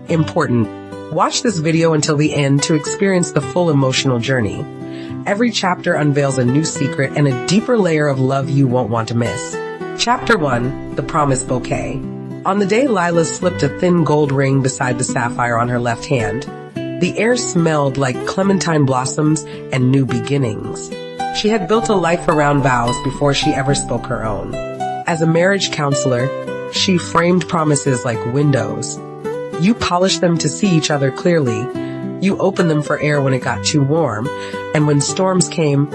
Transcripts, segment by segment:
Important. Watch this video until the end to experience the full emotional journey. Every chapter unveils a new secret and a deeper layer of love you won't want to miss. Chapter 1. The Promised Bouquet. On the day Lila slipped a thin gold ring beside the sapphire on her left hand, the air smelled like clementine blossoms and new beginnings. She had built a life around vows before she ever spoke her own. As a marriage counselor, she framed promises like windows. You polished them to see each other clearly. You opened them for air when it got too warm, and when storms came,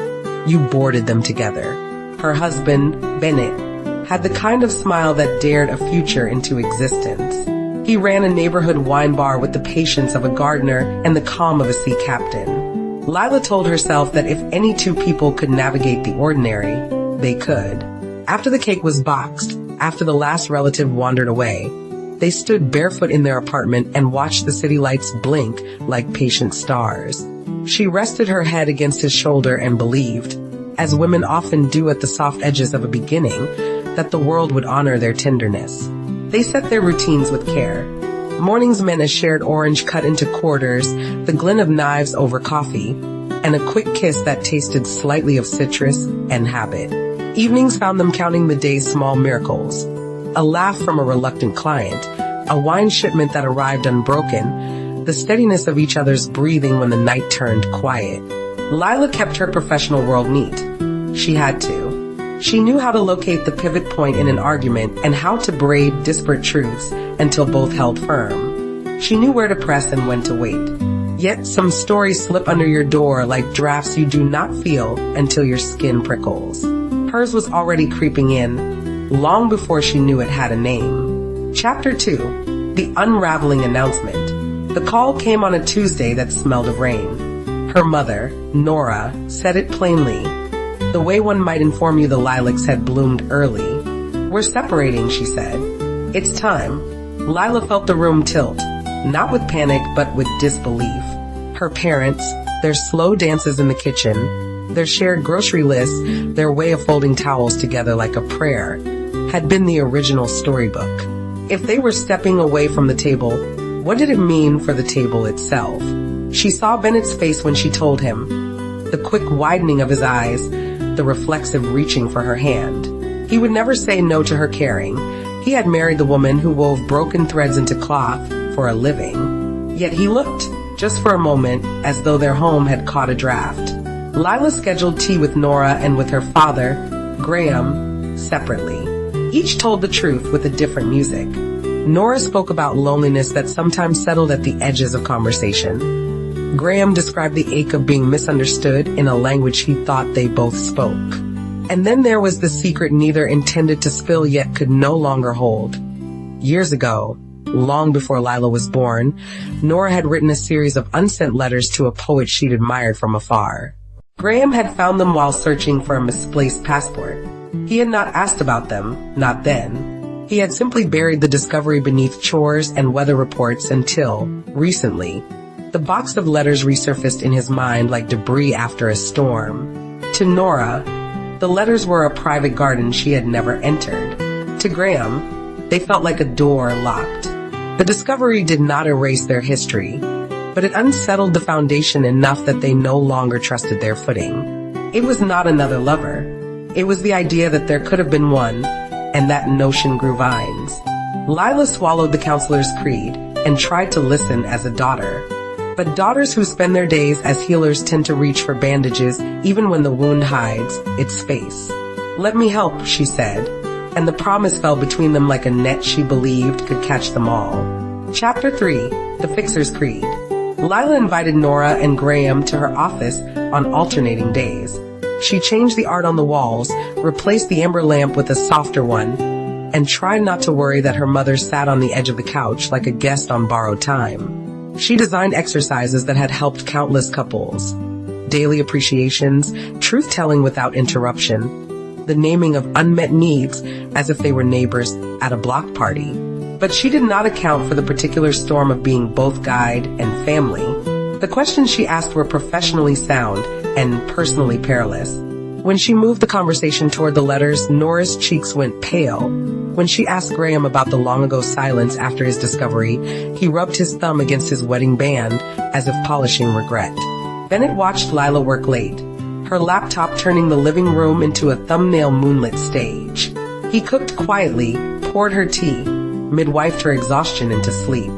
you boarded them together. Her husband, Bennett, had the kind of smile that dared a future into existence. He ran a neighborhood wine bar with the patience of a gardener and the calm of a sea captain. Lila told herself that if any two people could navigate the ordinary, they could. After the cake was boxed, after the last relative wandered away, they stood barefoot in their apartment and watched the city lights blink like patient stars. She rested her head against his shoulder and believed, as women often do at the soft edges of a beginning, that the world would honor their tenderness. They set their routines with care. Mornings meant a shared orange cut into quarters, the glint of knives over coffee, and a quick kiss that tasted slightly of citrus and habit. Evenings found them counting the day's small miracles. A laugh from a reluctant client, a wine shipment that arrived unbroken, the steadiness of each other's breathing when the night turned quiet. Lila kept her professional world neat. She had to. She knew how to locate the pivot point in an argument and how to braid disparate truths until both held firm. She knew where to press and when to wait. Yet some stories slip under your door like drafts you do not feel until your skin prickles. Hers was already creeping in, long before she knew it had a name. Chapter 2. The Unraveling Announcement. The call came on a Tuesday that smelled of rain. Her mother, Nora, said it plainly, the way one might inform you the lilacs had bloomed early. We're separating, she said. It's time. Lila felt the room tilt, not with panic but with disbelief. Her parents, their slow dances in the kitchen, their shared grocery lists, their way of folding towels together like a prayer, had been the original storybook. If they were stepping away from the table, what did it mean for the table itself? She saw Bennett's face when she told him, the quick widening of his eyes, the reflexive reaching for her hand. He would never say no to her caring. He had married the woman who wove broken threads into cloth for a living. Yet he looked, just for a moment, as though their home had caught a draft. Lila scheduled tea with Nora and with her father, Graham, separately. Each told the truth with a different music. Nora spoke about loneliness that sometimes settled at the edges of conversation. Graham described the ache of being misunderstood in a language he thought they both spoke. And then there was the secret neither intended to spill yet could no longer hold. Years ago, long before Lila was born, Nora had written a series of unsent letters to a poet she'd admired from afar. Graham had found them while searching for a misplaced passport. He had not asked about them, not then. He had simply buried the discovery beneath chores and weather reports until, recently, the box of letters resurfaced in his mind like debris after a storm. To Nora, the letters were a private garden she had never entered. To Graham, they felt like a door locked. The discovery did not erase their history, but it unsettled the foundation enough that they no longer trusted their footing. It was not another lover. It was the idea that there could have been one, and that notion grew vines. Lila swallowed the counselor's creed and tried to listen as a daughter. But daughters who spend their days as healers tend to reach for bandages even when the wound hides its face. Let me help, she said, and the promise fell between them like a net she believed could catch them all. Chapter 3. The Fixer's Creed. Lila invited Nora and Graham to her office on alternating days. She changed the art on the walls, replaced the ember lamp with a softer one, and tried not to worry that her mother sat on the edge of the couch like a guest on borrowed time. She designed exercises that had helped countless couples. Daily appreciations, truth-telling without interruption, the naming of unmet needs as if they were neighbors at a block party. But she did not account for the particular storm of being both guide and family. The questions she asked were professionally sound and personally perilous. When she moved the conversation toward the letters, Nora's cheeks went pale. When she asked Graham about the long-ago silence after his discovery, he rubbed his thumb against his wedding band as if polishing regret. Bennett watched Lila work late, her laptop turning the living room into a thumbnail moonlit stage. He cooked quietly, poured her tea, midwifed her exhaustion into sleep.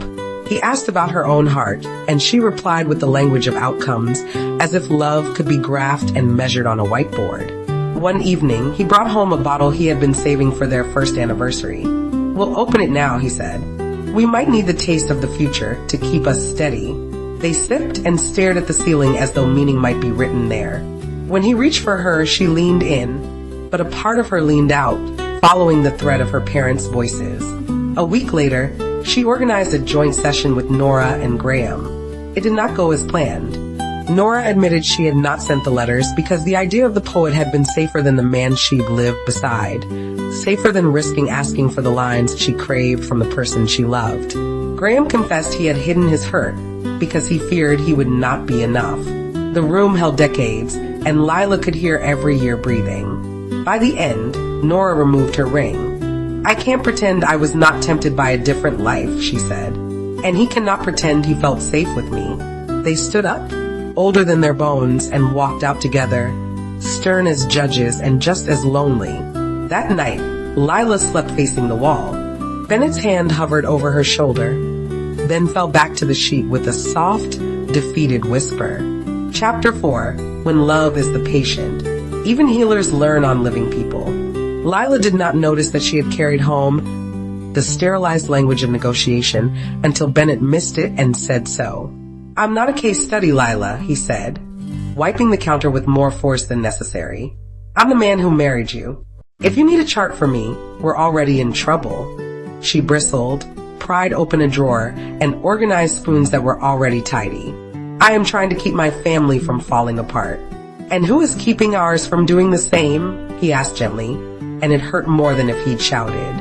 He asked about her own heart, and she replied with the language of outcomes, as if love could be graphed and measured on a whiteboard. One evening, he brought home a bottle he had been saving for their first anniversary. "We'll open it now," he said. "We might need the taste of the future to keep us steady." They sipped and stared at the ceiling as though meaning might be written there. When he reached for her, she leaned in, but a part of her leaned out, following the thread of her parents' voices. A week later, she organized a joint session with Nora and Graham. It did not go as planned. Nora admitted she had not sent the letters because the idea of the poet had been safer than the man she'd lived beside, safer than risking asking for the lines she craved from the person she loved. Graham confessed he had hidden his hurt because he feared he would not be enough. The room held decades, and Lila could hear every year breathing. By the end, Nora removed her ring. "I can't pretend I was not tempted by a different life," she said. "And he cannot pretend he felt safe with me." They stood up, older than their bones, and walked out together, stern as judges and just as lonely. That night, Lila slept facing the wall. Bennett's hand hovered over her shoulder, then fell back to the sheet with a soft, defeated whisper. Chapter 4. When Love is the Patient. Even healers learn on living people. Lila did not notice that she had carried home the sterilized language of negotiation until Bennett missed it and said so. "I'm not a case study, Lila," he said, wiping the counter with more force than necessary. "I'm the man who married you. If you need a chart for me, we're already in trouble." She bristled, pried open a drawer, and organized spoons that were already tidy. "I am trying to keep my family from falling apart." "And who is keeping ours from doing the same?" he asked gently, and it hurt more than if he'd shouted.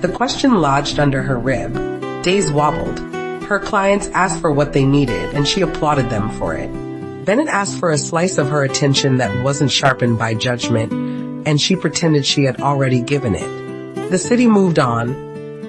The question lodged under her rib. Days wobbled. Her clients asked for what they needed, and she applauded them for it. Bennett asked for a slice of her attention that wasn't sharpened by judgment, and she pretended she had already given it. The city moved on,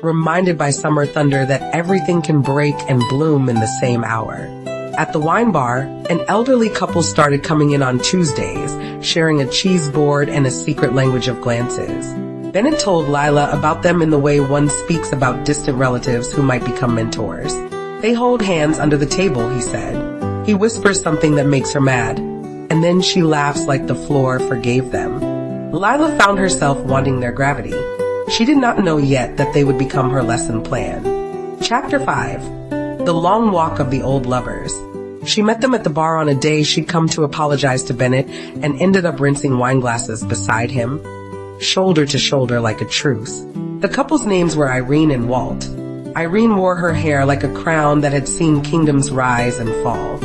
reminded by summer thunder that everything can break and bloom in the same hour. At the wine bar, an elderly couple started coming in on Tuesdays, sharing a cheese board and a secret language of glances. Bennett told Lila about them in the way one speaks about distant relatives who might become mentors. "They hold hands under the table," he said. He whispers something that makes her mad, and then she laughs like the floor forgave them. Lila found herself wanting their gravity. She did not know yet that they would become her lesson plan. Chapter 5. The Long Walk of the Old Lovers. She met them at the bar on a day she'd come to apologize to Bennett and ended up rinsing wine glasses beside him, shoulder to shoulder like a truce. The couple's names were Irene and Walt. Irene wore her hair like a crown that had seen kingdoms rise and fall.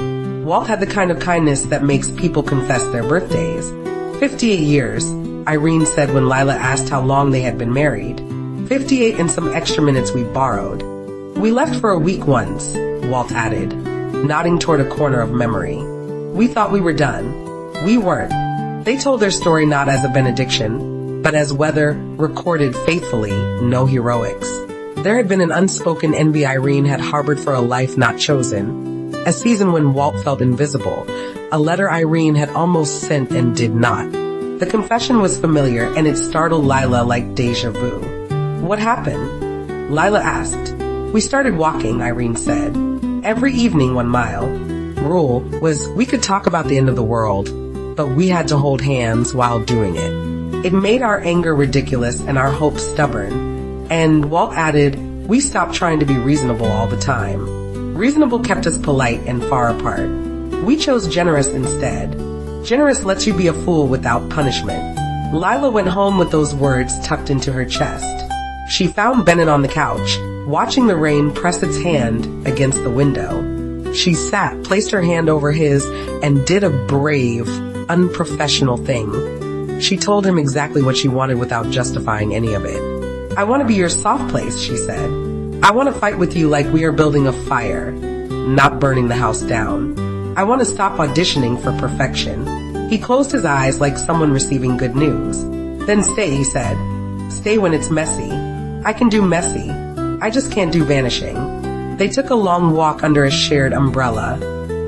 Walt had the kind of kindness that makes people confess their birthdays. 58 years, Irene said when Lila asked how long they had been married. 58 and some extra minutes we borrowed. "We left for a week once," Walt added, nodding toward a corner of memory. "We thought we were done. We weren't." They told their story not as a benediction, but as weather recorded faithfully, no heroics. There had been an unspoken envy Irene had harbored for a life not chosen, a season when Walt felt invisible, a letter Irene had almost sent and did not. The confession was familiar, and it startled Lila like deja vu. "What happened?" Lila asked. "We started walking," Irene said. "Every evening 1 mile. Rule was we could talk about the end of the world, but we had to hold hands while doing it. It made our anger ridiculous and our hope stubborn." And Walt added, "We stopped trying to be reasonable all the time. Reasonable kept us polite and far apart. We chose generous instead. Generous lets you be a fool without punishment." Lila went home with those words tucked into her chest. She found Bennett on the couch, watching the rain press its hand against the window. She sat, placed her hand over his, and did a brave, unprofessional thing. She told him exactly what she wanted without justifying any of it. "I want to be your soft place," she said. "I want to fight with you like we are building a fire, not burning the house down. I want to stop auditioning for perfection." He closed his eyes like someone receiving good news. "Then stay," he said. "Stay when it's messy. I can do messy. I just can't do vanishing. They took a long walk under a shared umbrella,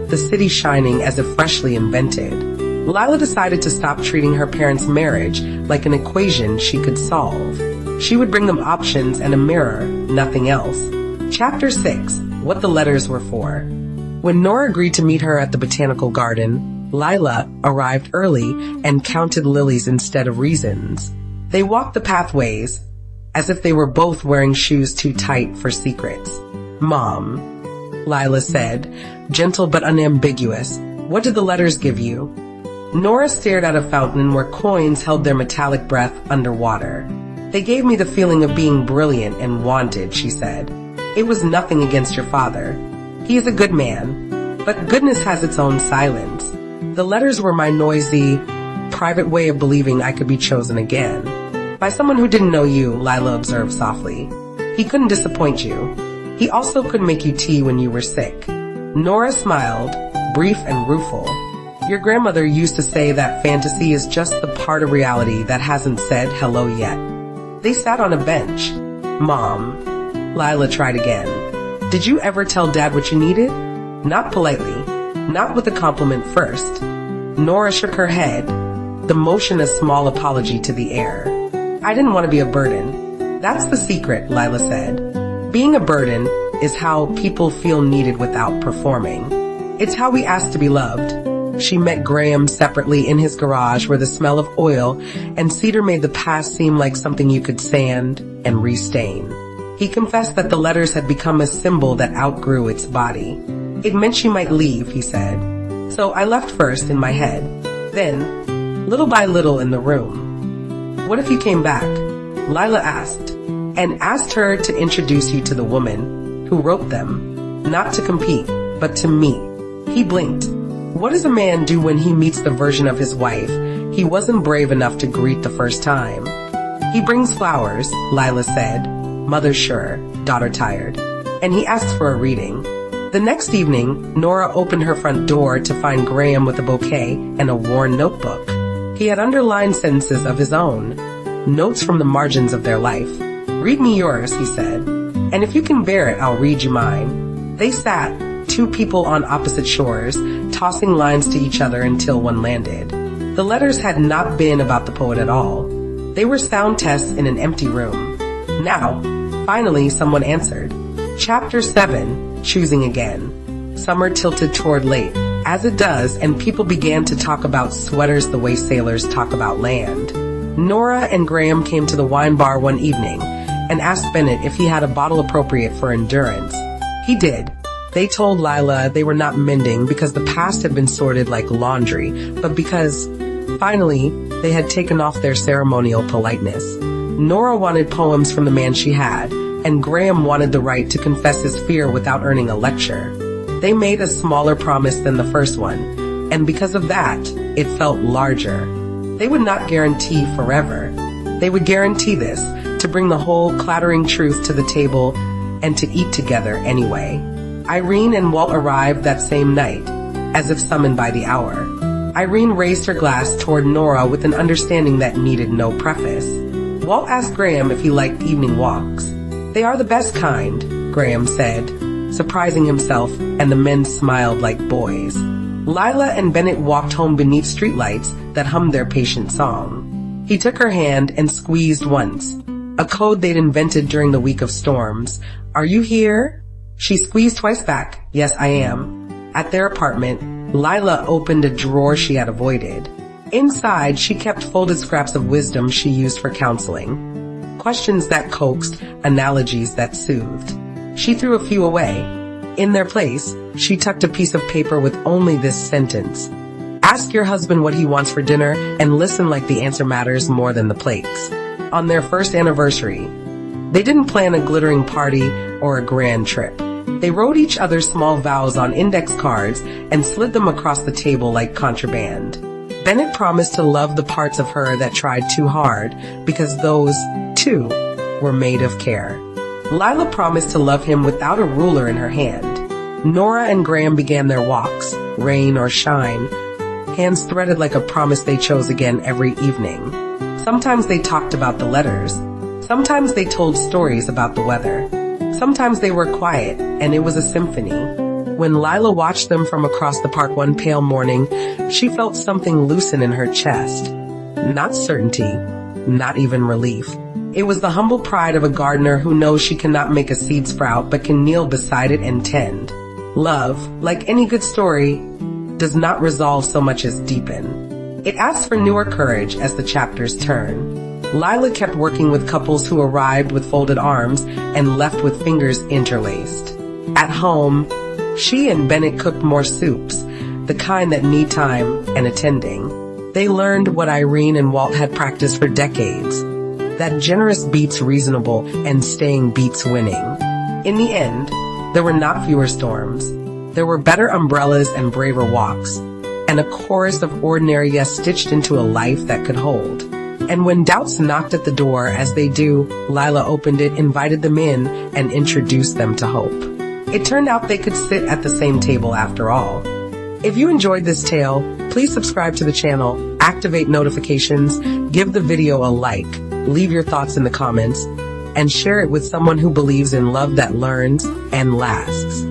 the city shining as if freshly invented. Lila decided to stop treating her parents' marriage like an equation she could solve. She would bring them options and a mirror, nothing else. Chapter 6. What the letters were for. When Nora agreed to meet her at the botanical garden, Lila arrived early and counted lilies instead of reasons. They walked the pathways as if they were both wearing shoes too tight for secrets. "Mom," Lila said, gentle but unambiguous, "what did the letters give you?" Nora stared at a fountain where coins held their metallic breath underwater. "They gave me the feeling of being brilliant and wanted," she said. "It was nothing against your father. He is a good man, but goodness has its own silence. The letters were my noisy, private way of believing I could be chosen again. By someone who didn't know you," Lila observed softly. "He couldn't disappoint you. He also could make you tea when you were sick." Nora smiled, brief and rueful. "Your grandmother used to say that fantasy is just the part of reality that hasn't said hello yet." They sat on a bench. "Mom," Lila tried again, "did you ever tell Dad what you needed?" "Not politely. Not with a compliment first." Nora shook her head, the motion a small apology to the air. "I didn't want to be a burden." "That's the secret," Lila said. "Being a burden is how people feel needed without performing. It's how we ask to be loved." She met Graham separately in his garage where the smell of oil and cedar made the past seem like something you could sand and restain. He confessed that the letters had become a symbol that outgrew its body. "It meant she might leave," he said. "So I left first in my head. Then, little by little in the room." "What if you came back?" Lila asked, "and asked her to introduce you to the woman who wrote them, not to compete, but to meet." He blinked. What does a man do when he meets the version of his wife he wasn't brave enough to greet the first time? "He brings flowers," Lila said, mother sure, daughter tired. "And he asks for a reading." The next evening, Nora opened her front door to find Graham with a bouquet and a worn notebook. He had underlined sentences of his own, notes from the margins of their life. "Read me yours," he said, "and if you can bear it, I'll read you mine." They sat, two people on opposite shores, tossing lines to each other until one landed. The letters had not been about the poet at all. They were sound tests in an empty room. Now, finally, someone answered. Chapter 7, Choosing Again. Summer tilted toward late, as it does, and people began to talk about sweaters the way sailors talk about land. Nora and Graham came to the wine bar one evening and asked Bennett if he had a bottle appropriate for endurance. He did. They told Lila they were not mending because the past had been sorted like laundry, but because, finally, they had taken off their ceremonial politeness. Nora wanted poems from the man she had, and Graham wanted the right to confess his fear without earning a lecture. They made a smaller promise than the first one, and because of that, it felt larger. They would not guarantee forever. They would guarantee this, to bring the whole clattering truth to the table and to eat together anyway. Irene and Walt arrived that same night, as if summoned by the hour. Irene raised her glass toward Nora with an understanding that needed no preface. Walt asked Graham if he liked evening walks. "They are the best kind," Graham said, surprising himself, and the men smiled like boys. Lila and Bennett walked home beneath streetlights that hummed their patient song. He took her hand and squeezed once, a code they'd invented during the week of storms. "Are you here?" She squeezed twice back. "Yes, I am." At their apartment, Lila opened a drawer she had avoided. Inside, she kept folded scraps of wisdom she used for counseling. Questions that coaxed, analogies that soothed. She threw a few away. In their place, she tucked a piece of paper with only this sentence. "Ask your husband what he wants for dinner and listen like the answer matters more than the plates." On their first anniversary, they didn't plan a glittering party or a grand trip. They wrote each other's small vows on index cards and slid them across the table like contraband. Bennett promised to love the parts of her that tried too hard, because those, too, were made of care. Lila promised to love him without a ruler in her hand. Nora and Graham began their walks, rain or shine, hands threaded like a promise they chose again every evening. Sometimes they talked about the letters. Sometimes they told stories about the weather. Sometimes they were quiet, and it was a symphony. When Lila watched them from across the park one pale morning, she felt something loosen in her chest. Not certainty, not even relief. It was the humble pride of a gardener who knows she cannot make a seed sprout but can kneel beside it and tend. Love, like any good story, does not resolve so much as deepen. It asks for newer courage as the chapters turn. Lila kept working with couples who arrived with folded arms and left with fingers interlaced. At home, she and Bennett cooked more soups, the kind that need time and attending. They learned what Irene and Walt had practiced for decades, that generous beats reasonable and staying beats winning. In the end, there were not fewer storms. There were better umbrellas and braver walks, and a chorus of ordinary yes stitched into a life that could hold. And when doubts knocked at the door, as they do, Lila opened it, invited them in, and introduced them to hope. It turned out they could sit at the same table after all. If you enjoyed this tale, please subscribe to the channel, activate notifications, give the video a like, leave your thoughts in the comments, and share it with someone who believes in love that learns and lasts.